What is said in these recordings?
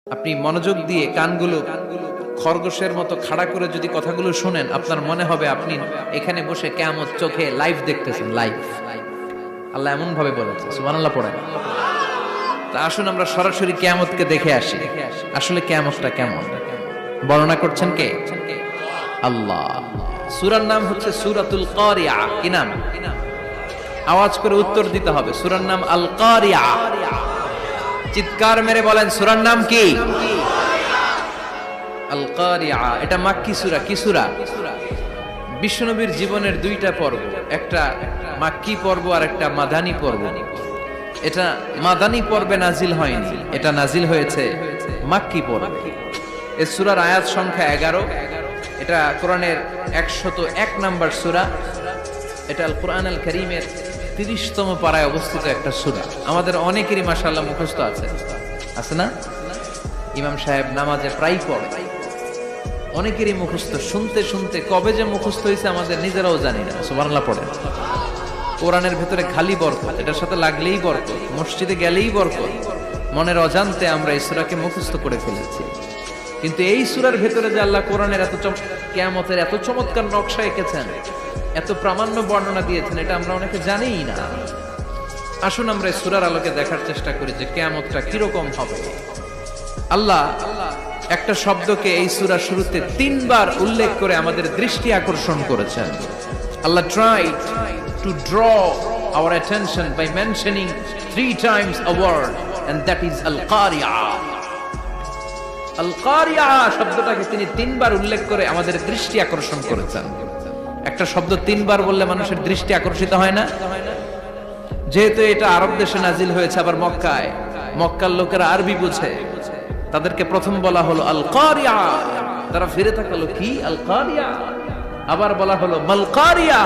আপনি মনোযোগ দিয়ে কানগুলো খরগোশের মতো খাড়া করে যদি কথাগুলো শুনেন, আপনার মনে হবে আপনি এখানে বসে কিয়ামত চোখে লাইভ দেখতেছেন। লাইভ আল্লাহ এমন ভাবে বলেছে, সুবহানাল্লাহ পড়েন। তা আসুন আমরা সরাসরি কিয়ামতকে দেখে আসি। আসলে কিয়ামতটা কেমন বর্ণনা করছেন কে? আল্লাহ। সূরার নাম হচ্ছে সূরাতুল কারিয়া। কি নাম? আওয়াজ করে উত্তর দিতে হবে। সূরার নাম আল কারিয়া। চিৎকার মেরে বলেন সূরার নাম কি? আল কারিয়া। এটা মাক্কি সূরা। কি সূরা? বিশ্বনবীর জীবনের দুইটা পর্ব, একটা মাক্কি পর্ব আর একটা মাদানী পর্ব। এটা মাদানী পর্বে নাজিল হয়নি, এটা নাজিল হয়েছে মাক্কি পর্বে। এই সূরার আয়াত সংখ্যা 11। এটা কোরআনের 101 নাম্বার সূরা। এটা আল কোরআন আল কারীমের 30তম পারায় অবস্থিত একটা সূরা। আমাদের অনেকেরই মাশাআল্লাহ মুখস্থ আছে, আছে না? ইমাম সাহেব নামাজে প্রায় পড়ে, অনেকেরই মুখস্থ। শুনতে শুনতে কবে যে মুখস্থ হয়েছে আমাদের নিজেরাও জানি না। সুবহানাল্লাহ পড়েন। কোরআনের ভেতরে খালি বরকত, এটার সাথে লাগলেই বরকত, মসজিদে গেলেই বরকত। মনের অজান্তে আমরা এই সূরাকে মুখস্থ করে ফেলেছি। কিন্তু এই সূরার ভেতরে যে আল্লাহ কোরআনের কিয়ামতের এত চমৎকার নকশা এঁকেছেন, এত প্রামাণ্য বর্ণনা দিয়েছেন, এটা আমরা অনেকে জানিই না। আসুন আমরা এই সূরার আলোকে দেখার চেষ্টা করি যে কিয়ামতটা কিরকম হবে। আল্লাহ একটা শব্দকে এই সূরার শুরুতে 3 বার উল্লেখ করে আমাদের দৃষ্টি আকর্ষণ করেছেন। আল্লাহ tried to draw our attention by mentioning 3 times a word, and that is al-qari'ah. al-qari'ah শব্দটাকে তিনি 3 বার উল্লেখ করে আমাদের দৃষ্টি আকর্ষণ করেছেন। একটা শব্দ 3 বার বললে মানুষের দৃষ্টি আকর্ষিত হয় না? যেহেতু এটা আরব দেশে নাজিল হয়েছে, আবার মক্কায়, মক্কার লোকেরা আরবি বুঝে, তাদেরকে প্রথম বলা হলো আল কারিয়া। তারা ফিরে তাকালো, কি আল কারিয়া? আবার বলা হলো মাল কারিয়া।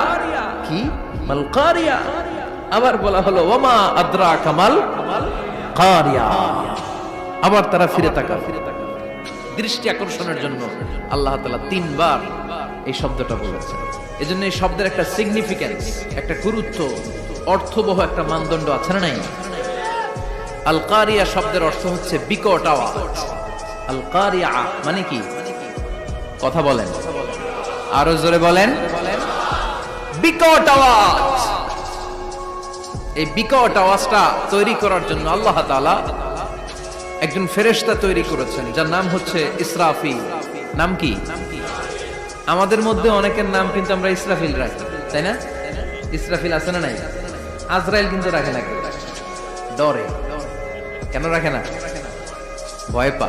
কি মাল কারিয়া? আবার বলা হলো ওয়ামা আদরাকা মাল কারিয়া। আবার তারা ফিরে তাকালো। দৃষ্টি আকর্ষণের জন্য আল্লাহ তাআলা 3 বার এই শব্দটা বলেছেন। এজন্য এই শব্দের একটা সিগনিফিকেন্স, একটা গুরুত্ব, অর্থবহ একটা মানদণ্ড আছে না নাই? আল কারিয়া শব্দের অর্থ হচ্ছে বিকট আওয়াজ। আল কারিয়া মানে কি? কথা বলেন, আরো জোরে বলেন। বিকট আওয়াজ। এই বিকট আওয়াজটা তৈরি করার জন্য আল্লাহ তাআলা একজন ফেরেশতা তৈরি করেছেন, যার নাম হচ্ছে ইসরাফিল। নাম কি? আমাদের মধ্যে অনেকের নাম কিন্তু আমরা ইসরাফিল রাখি, তাই না? ইসরাফিল আছে না নাই? আজরাইল কিন্তু রাখে না, ডরে। কেন রাখে না? ভয় পায়।